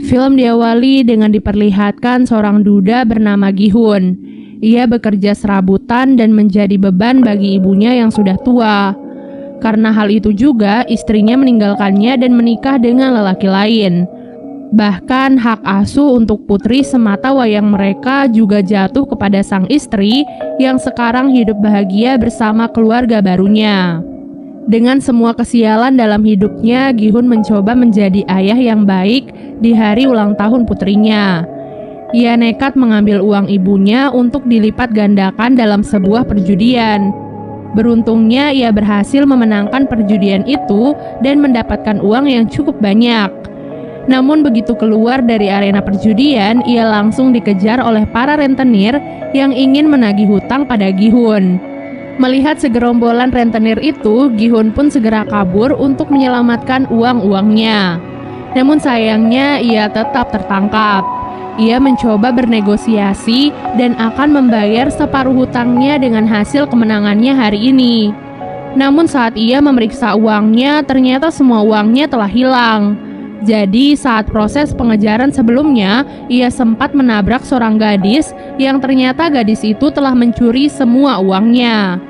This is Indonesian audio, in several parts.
Film diawali dengan diperlihatkan seorang duda bernama Gi-hun. Ia bekerja serabutan dan menjadi beban bagi ibunya yang sudah tua. Karena hal itu juga, istrinya meninggalkannya dan menikah dengan lelaki lain. Bahkan hak asuh untuk putri semata wayang mereka juga jatuh kepada sang istri yang sekarang hidup bahagia bersama keluarga barunya. Dengan semua kesialan dalam hidupnya, Gi-hun mencoba menjadi ayah yang baik di hari ulang tahun putrinya. Ia nekat mengambil uang ibunya untuk dilipat gandakan dalam sebuah perjudian. Beruntungnya ia berhasil memenangkan perjudian itu dan mendapatkan uang yang cukup banyak. Namun begitu keluar dari arena perjudian, ia langsung dikejar oleh para rentenir yang ingin menagih hutang pada Gi-hun. Melihat segerombolan rentenir itu, Gi-hun pun segera kabur untuk menyelamatkan uang-uangnya. Namun sayangnya ia tetap tertangkap. Ia mencoba bernegosiasi dan akan membayar separuh hutangnya dengan hasil kemenangannya hari ini. Namun saat ia memeriksa uangnya, ternyata semua uangnya telah hilang. Jadi saat proses pengejaran sebelumnya, ia sempat menabrak seorang gadis yang ternyata gadis itu telah mencuri semua uangnya.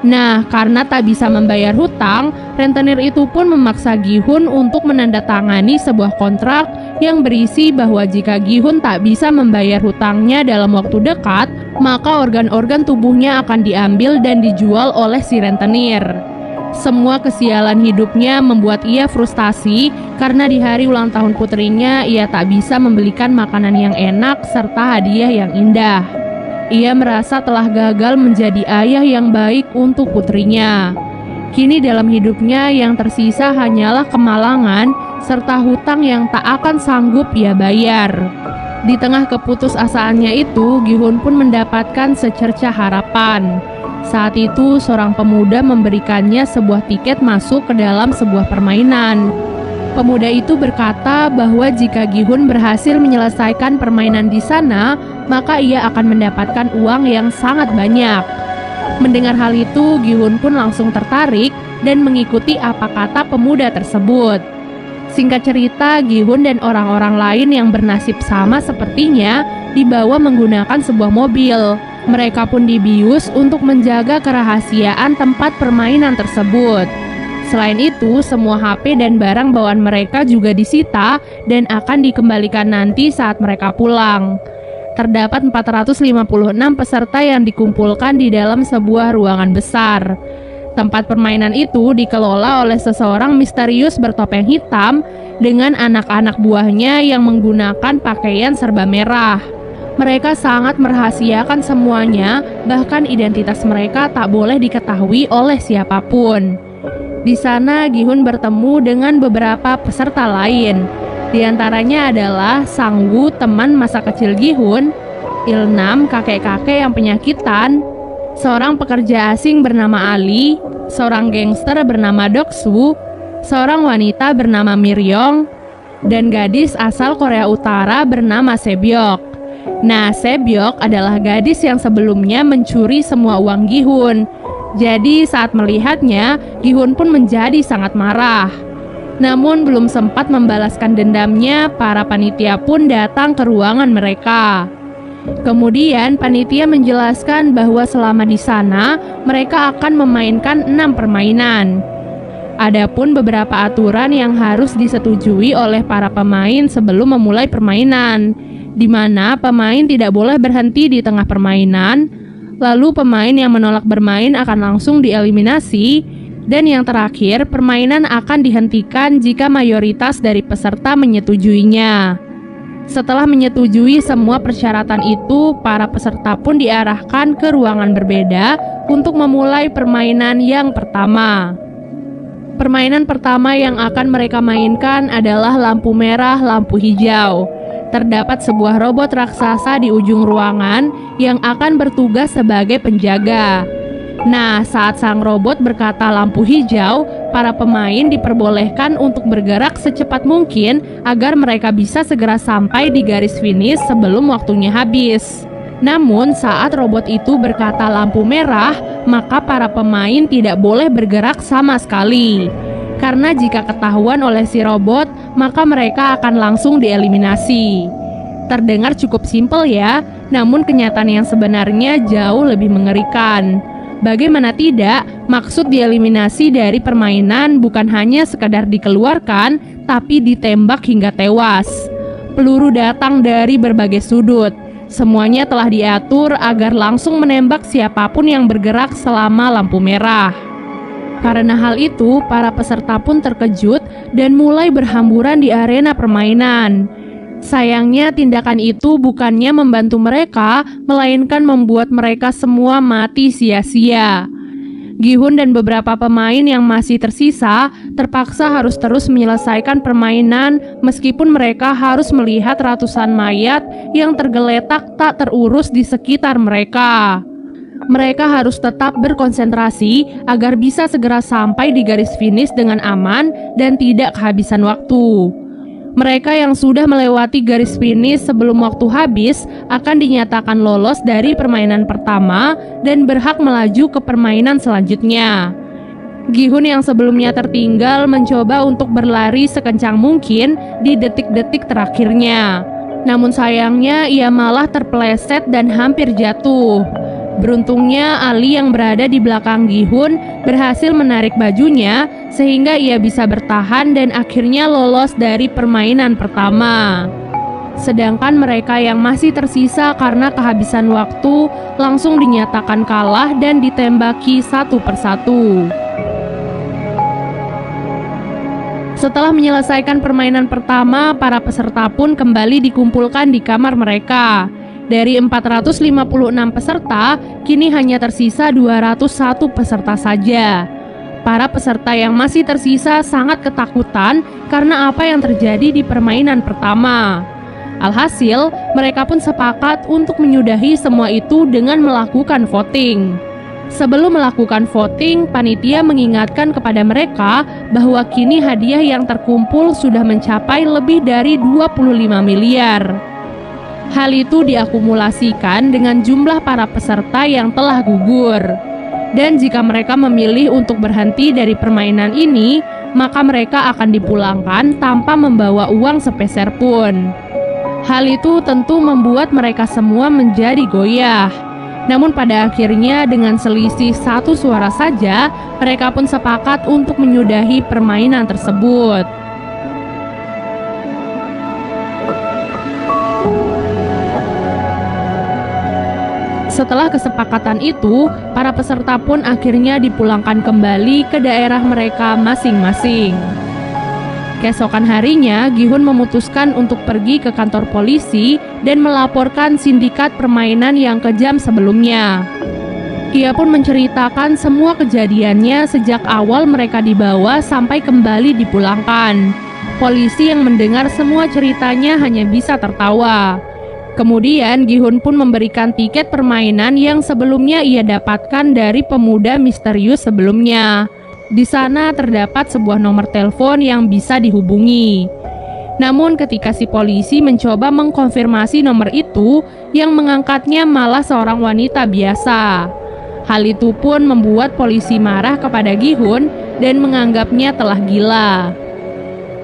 Nah, karena tak bisa membayar hutang, rentenir itu pun memaksa Gi-hun untuk menandatangani sebuah kontrak yang berisi bahwa jika Gi-hun tak bisa membayar hutangnya dalam waktu dekat, maka organ-organ tubuhnya akan diambil dan dijual oleh si rentenir. Semua kesialan hidupnya membuat ia frustasi karena di hari ulang tahun putrinya ia tak bisa membelikan makanan yang enak serta hadiah yang indah. Ia merasa telah gagal menjadi ayah yang baik untuk putrinya. Kini dalam hidupnya yang tersisa hanyalah kemalangan serta hutang yang tak akan sanggup ia bayar. Di tengah keputusasaannya itu, Gi-hun pun mendapatkan secercah harapan. Saat itu, seorang pemuda memberikannya sebuah tiket masuk ke dalam sebuah permainan. Pemuda itu berkata bahwa jika Gi-hun berhasil menyelesaikan permainan di sana, maka ia akan mendapatkan uang yang sangat banyak. Mendengar hal itu, Gi-hun pun langsung tertarik dan mengikuti apa kata pemuda tersebut. Singkat cerita, Gi-hun dan orang-orang lain yang bernasib sama sepertinya dibawa menggunakan sebuah mobil. Mereka pun dibius untuk menjaga kerahasiaan tempat permainan tersebut. Selain itu, semua HP dan barang bawaan mereka juga disita dan akan dikembalikan nanti saat mereka pulang. Terdapat 456 peserta yang dikumpulkan di dalam sebuah ruangan besar. Tempat permainan itu dikelola oleh seseorang misterius bertopeng hitam dengan anak-anak buahnya yang menggunakan pakaian serba merah. Mereka sangat merahasiakan semuanya, bahkan identitas mereka tak boleh diketahui oleh siapapun. Di sana Gi-hun bertemu dengan beberapa peserta lain. Di antaranya adalah Sang-woo, teman masa kecil Gi-hun, Il-nam, kakek-kakek yang penyakitan, seorang pekerja asing bernama Ali, seorang gangster bernama Dok-soo, seorang wanita bernama Miryong, dan gadis asal Korea Utara bernama Sebyok. Nah, Sebyok adalah gadis yang sebelumnya mencuri semua uang Gi-hun. Jadi saat melihatnya, Gi-hun pun menjadi sangat marah. Namun belum sempat membalaskan dendamnya, para panitia pun datang ke ruangan mereka. Kemudian panitia menjelaskan bahwa selama di sana, mereka akan memainkan 6 permainan. Adapun beberapa aturan yang harus disetujui oleh para pemain sebelum memulai permainan, di mana pemain tidak boleh berhenti di tengah permainan. Lalu pemain yang menolak bermain akan langsung dieliminasi, dan yang terakhir, permainan akan dihentikan jika mayoritas dari peserta menyetujuinya. Setelah menyetujui semua persyaratan itu, para peserta pun diarahkan ke ruangan berbeda untuk memulai permainan yang pertama. Permainan pertama yang akan mereka mainkan adalah lampu merah, lampu hijau. Terdapat sebuah robot raksasa di ujung ruangan yang akan bertugas sebagai penjaga. Nah, saat sang robot berkata lampu hijau, para pemain diperbolehkan untuk bergerak secepat mungkin agar mereka bisa segera sampai di garis finish sebelum waktunya habis. Namun, saat robot itu berkata lampu merah, maka para pemain tidak boleh bergerak sama sekali. karena jika ketahuan oleh si robot, maka mereka akan langsung dieliminasi. Terdengar cukup simpel ya, namun kenyataan yang sebenarnya jauh lebih mengerikan. Bagaimana tidak, maksud dieliminasi dari permainan bukan hanya sekadar dikeluarkan, tapi ditembak hingga tewas. Peluru datang dari berbagai sudut. Semuanya telah diatur agar langsung menembak siapapun yang bergerak selama lampu merah. Karena hal itu, para peserta pun terkejut dan mulai berhamburan di arena permainan. Sayangnya tindakan itu bukannya membantu mereka, melainkan membuat mereka semua mati sia-sia. Gi-hun dan beberapa pemain yang masih tersisa terpaksa harus terus menyelesaikan permainan meskipun mereka harus melihat ratusan mayat yang tergeletak tak terurus di sekitar mereka. Mereka harus tetap berkonsentrasi agar bisa segera sampai di garis finish dengan aman dan tidak kehabisan waktu. Mereka yang sudah melewati garis finish sebelum waktu habis akan dinyatakan lolos dari permainan pertama dan berhak melaju ke permainan selanjutnya. Gi-hun yang sebelumnya tertinggal mencoba untuk berlari sekencang mungkin di detik-detik terakhirnya. Namun sayangnya ia malah terpeleset dan hampir jatuh. Beruntungnya Ali yang berada di belakang Gi-hun berhasil menarik bajunya sehingga ia bisa bertahan dan akhirnya lolos dari permainan pertama. Sedangkan mereka yang masih tersisa karena kehabisan waktu langsung dinyatakan kalah dan ditembaki satu persatu. Setelah menyelesaikan permainan pertama, para peserta pun kembali dikumpulkan di kamar mereka. Dari 456 peserta, kini hanya tersisa 201 peserta saja. Para peserta yang masih tersisa sangat ketakutan karena apa yang terjadi di permainan pertama. Alhasil, mereka pun sepakat untuk menyudahi semua itu dengan melakukan voting. Sebelum melakukan voting, panitia mengingatkan kepada mereka bahwa kini hadiah yang terkumpul sudah mencapai lebih dari 25 miliar. Hal itu diakumulasikan dengan jumlah para peserta yang telah gugur. Dan jika mereka memilih untuk berhenti dari permainan ini, maka mereka akan dipulangkan tanpa membawa uang sepeser pun. Hal itu tentu membuat mereka semua menjadi goyah. Namun pada akhirnya dengan selisih 1 suara saja, mereka pun sepakat untuk menyudahi permainan tersebut. Setelah kesepakatan itu, para peserta pun akhirnya dipulangkan kembali ke daerah mereka masing-masing. Keesokan harinya, Gi-hun memutuskan untuk pergi ke kantor polisi dan melaporkan sindikat permainan yang kejam sebelumnya. Ia pun menceritakan semua kejadiannya sejak awal mereka dibawa sampai kembali dipulangkan. Polisi yang mendengar semua ceritanya hanya bisa tertawa. Kemudian Gi-hun pun memberikan tiket permainan yang sebelumnya ia dapatkan dari pemuda misterius sebelumnya. Di sana terdapat sebuah nomor telepon yang bisa dihubungi. Namun ketika si polisi mencoba mengkonfirmasi nomor itu, yang mengangkatnya malah seorang wanita biasa. Hal itu pun membuat polisi marah kepada Gi-hun dan menganggapnya telah gila.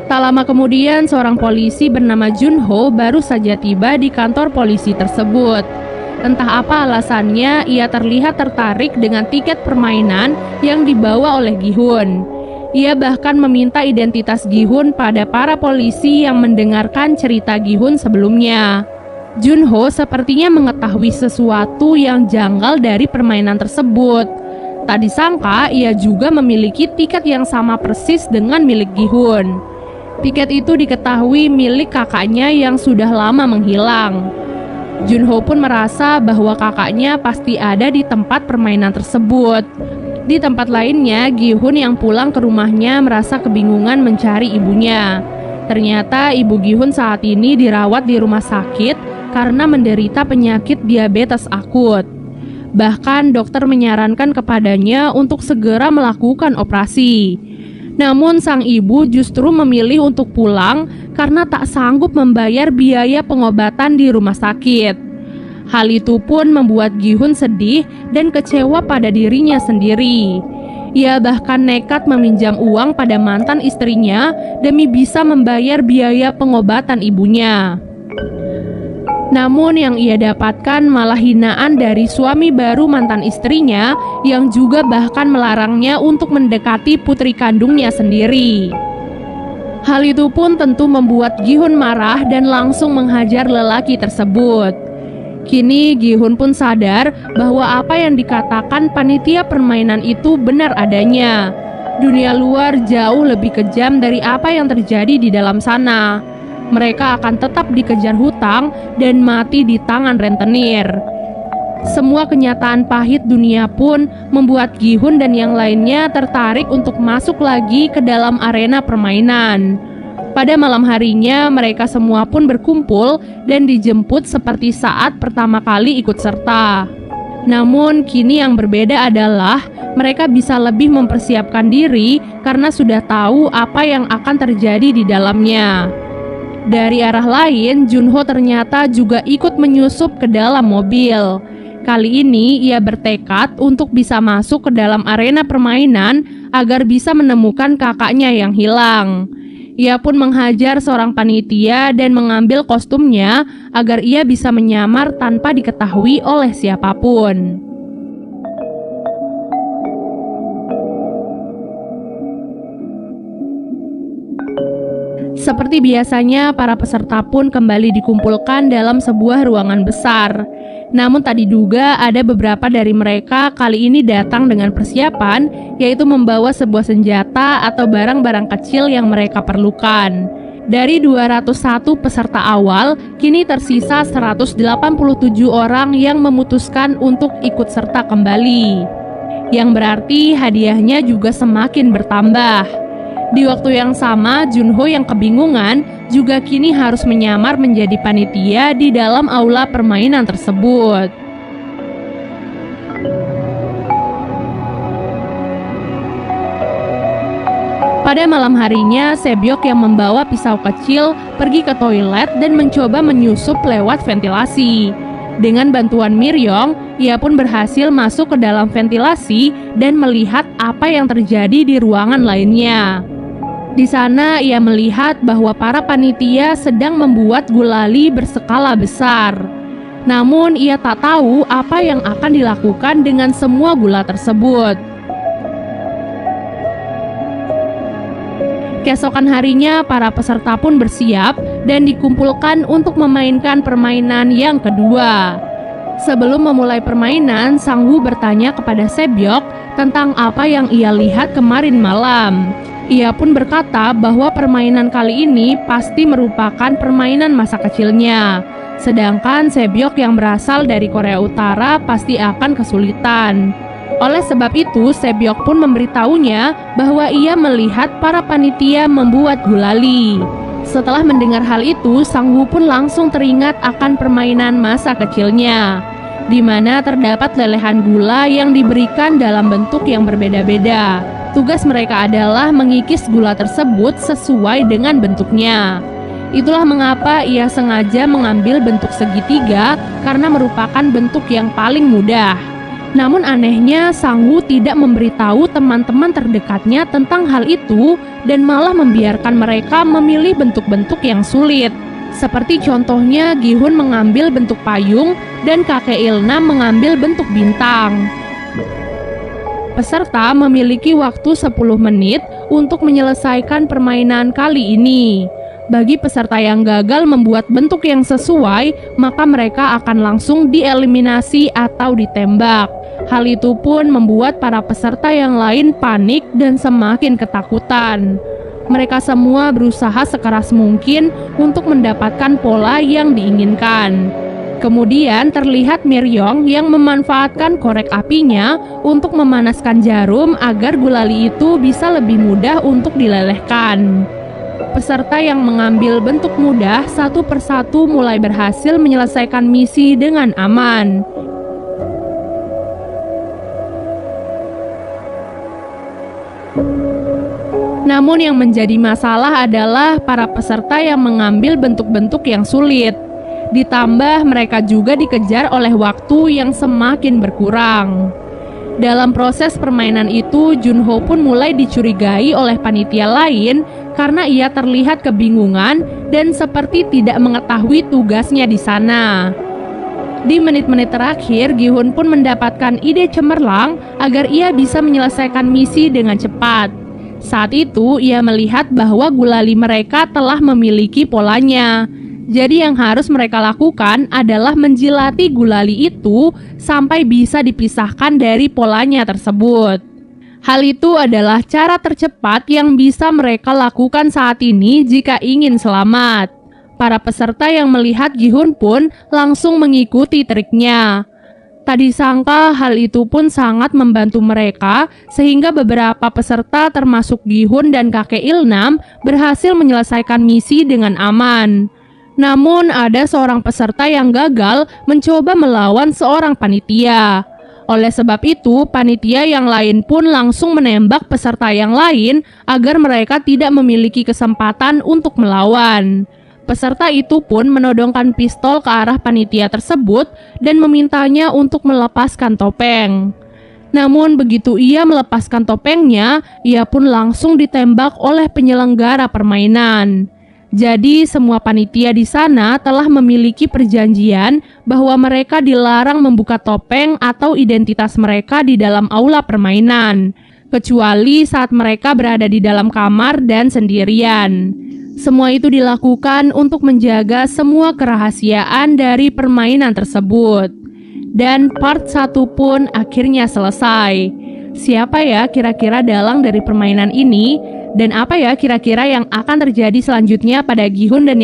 Tak lama kemudian, seorang polisi bernama Junho baru saja tiba di kantor polisi tersebut. Entah apa alasannya, ia terlihat tertarik dengan tiket permainan yang dibawa oleh Gi-hun. Ia bahkan meminta identitas Gi-hun pada para polisi yang mendengarkan cerita Gi-hun sebelumnya. Junho sepertinya mengetahui sesuatu yang janggal dari permainan tersebut. Tak disangka, ia juga memiliki tiket yang sama persis dengan milik Gi-hun. Tiket itu diketahui milik kakaknya yang sudah lama menghilang. Junho pun merasa bahwa kakaknya pasti ada di tempat permainan tersebut. Di tempat lainnya, Gi-hun yang pulang ke rumahnya merasa kebingungan mencari ibunya. Ternyata ibu Gi-hun saat ini dirawat di rumah sakit karena menderita penyakit diabetes akut. Bahkan dokter menyarankan kepadanya untuk segera melakukan operasi. Namun sang ibu justru memilih untuk pulang karena tak sanggup membayar biaya pengobatan di rumah sakit. Hal itu pun membuat Gi-hun sedih dan kecewa pada dirinya sendiri. Ia bahkan nekat meminjam uang pada mantan istrinya demi bisa membayar biaya pengobatan ibunya. Namun yang ia dapatkan malah hinaan dari suami baru mantan istrinya yang juga bahkan melarangnya untuk mendekati putri kandungnya sendiri. Hal itu pun tentu membuat Gi-hun marah dan langsung menghajar lelaki tersebut. Kini Gi-hun pun sadar bahwa apa yang dikatakan panitia permainan itu benar adanya. Dunia luar jauh lebih kejam dari apa yang terjadi di dalam sana. Mereka akan tetap dikejar hutang dan mati di tangan rentenir. Semua kenyataan pahit dunia pun membuat Gi-hun dan yang lainnya tertarik untuk masuk lagi ke dalam arena permainan. Pada malam harinya mereka semua pun berkumpul dan dijemput seperti saat pertama kali ikut serta. Namun kini yang berbeda adalah mereka bisa lebih mempersiapkan diri karena sudah tahu apa yang akan terjadi di dalamnya. Dari arah lain, Junho ternyata juga ikut menyusup ke dalam mobil. Kali ini ia bertekad untuk bisa masuk ke dalam arena permainan agar bisa menemukan kakaknya yang hilang. Ia pun menghajar seorang panitia dan mengambil kostumnya agar ia bisa menyamar tanpa diketahui oleh siapapun. Seperti biasanya, para peserta pun kembali dikumpulkan dalam sebuah ruangan besar. Namun tak diduga ada beberapa dari mereka kali ini datang dengan persiapan, yaitu membawa sebuah senjata atau barang-barang kecil yang mereka perlukan. Dari 201 peserta awal, kini tersisa 187 orang yang memutuskan untuk ikut serta kembali. Yang berarti hadiahnya juga semakin bertambah. Di waktu yang sama, Junho yang kebingungan juga kini harus menyamar menjadi panitia di dalam aula permainan tersebut. Pada malam harinya, Sebyok yang membawa pisau kecil pergi ke toilet dan mencoba menyusup lewat ventilasi. Dengan bantuan Miryong, ia pun berhasil masuk ke dalam ventilasi dan melihat apa yang terjadi di ruangan lainnya. Di sana ia melihat bahwa para panitia sedang membuat gulali berskala besar. Namun ia tak tahu apa yang akan dilakukan dengan semua gula tersebut. Keesokan harinya para peserta pun bersiap dan dikumpulkan untuk memainkan permainan yang kedua. Sebelum memulai permainan, Sang-woo bertanya kepada Sebyok tentang apa yang ia lihat kemarin malam. Ia pun berkata bahwa permainan kali ini pasti merupakan permainan masa kecilnya. Sedangkan Sebyok yang berasal dari Korea Utara pasti akan kesulitan. Oleh sebab itu, Sebyok pun memberitahunya bahwa ia melihat para panitia membuat gulali. Setelah mendengar hal itu, Sang-woo pun langsung teringat akan permainan masa kecilnya, di mana terdapat lelehan gula yang diberikan dalam bentuk yang berbeda-beda. Tugas mereka adalah mengikis gula tersebut sesuai dengan bentuknya. Itulah mengapa ia sengaja mengambil bentuk segitiga karena merupakan bentuk yang paling mudah. Namun anehnya, Sang-woo tidak memberitahu teman-teman terdekatnya tentang hal itu dan malah membiarkan mereka memilih bentuk-bentuk yang sulit. Seperti contohnya Gi-hun mengambil bentuk payung dan kakek Il-nam mengambil bentuk bintang. Peserta memiliki waktu 10 menit untuk menyelesaikan permainan kali ini. Bagi peserta yang gagal membuat bentuk yang sesuai, maka mereka akan langsung dieliminasi atau ditembak. Hal itu pun membuat para peserta yang lain panik dan semakin ketakutan. Mereka semua berusaha sekeras mungkin untuk mendapatkan pola yang diinginkan. Kemudian terlihat Miryong yang memanfaatkan korek apinya untuk memanaskan jarum agar gulali itu bisa lebih mudah untuk dilelehkan. Peserta yang mengambil bentuk mudah satu persatu mulai berhasil menyelesaikan misi dengan aman. Namun yang menjadi masalah adalah para peserta yang mengambil bentuk-bentuk yang sulit. Ditambah mereka juga dikejar oleh waktu yang semakin berkurang. Dalam proses permainan itu, Junho pun mulai dicurigai oleh panitia lain karena ia terlihat kebingungan dan seperti tidak mengetahui tugasnya di sana. Di menit-menit terakhir, Gi-hun pun mendapatkan ide cemerlang agar ia bisa menyelesaikan misi dengan cepat. Saat itu, ia melihat bahwa gulali mereka telah memiliki polanya. Jadi yang harus mereka lakukan adalah menjilati gulali itu sampai bisa dipisahkan dari polanya tersebut. Hal itu adalah cara tercepat yang bisa mereka lakukan saat ini jika ingin selamat. Para peserta yang melihat Gi-hun pun langsung mengikuti triknya. Tak disangka hal itu pun sangat membantu mereka sehingga beberapa peserta termasuk Gi-hun dan kakek Ilnam berhasil menyelesaikan misi dengan aman. Namun ada seorang peserta yang gagal mencoba melawan seorang panitia. Oleh sebab itu, panitia yang lain pun langsung menembak peserta yang lain agar mereka tidak memiliki kesempatan untuk melawan. Peserta itu pun menodongkan pistol ke arah panitia tersebut dan memintanya untuk melepaskan topeng. Namun begitu ia melepaskan topengnya, ia pun langsung ditembak oleh penyelenggara permainan. Jadi semua panitia di sana telah memiliki perjanjian bahwa mereka dilarang membuka topeng atau identitas mereka di dalam aula permainan, kecuali saat mereka berada di dalam kamar dan sendirian. Semua itu dilakukan untuk menjaga semua kerahasiaan dari permainan tersebut. Dan part 1 pun akhirnya selesai. Siapa ya kira-kira dalang dari permainan ini? Dan apa ya kira-kira yang akan terjadi selanjutnya pada Gi-hun dan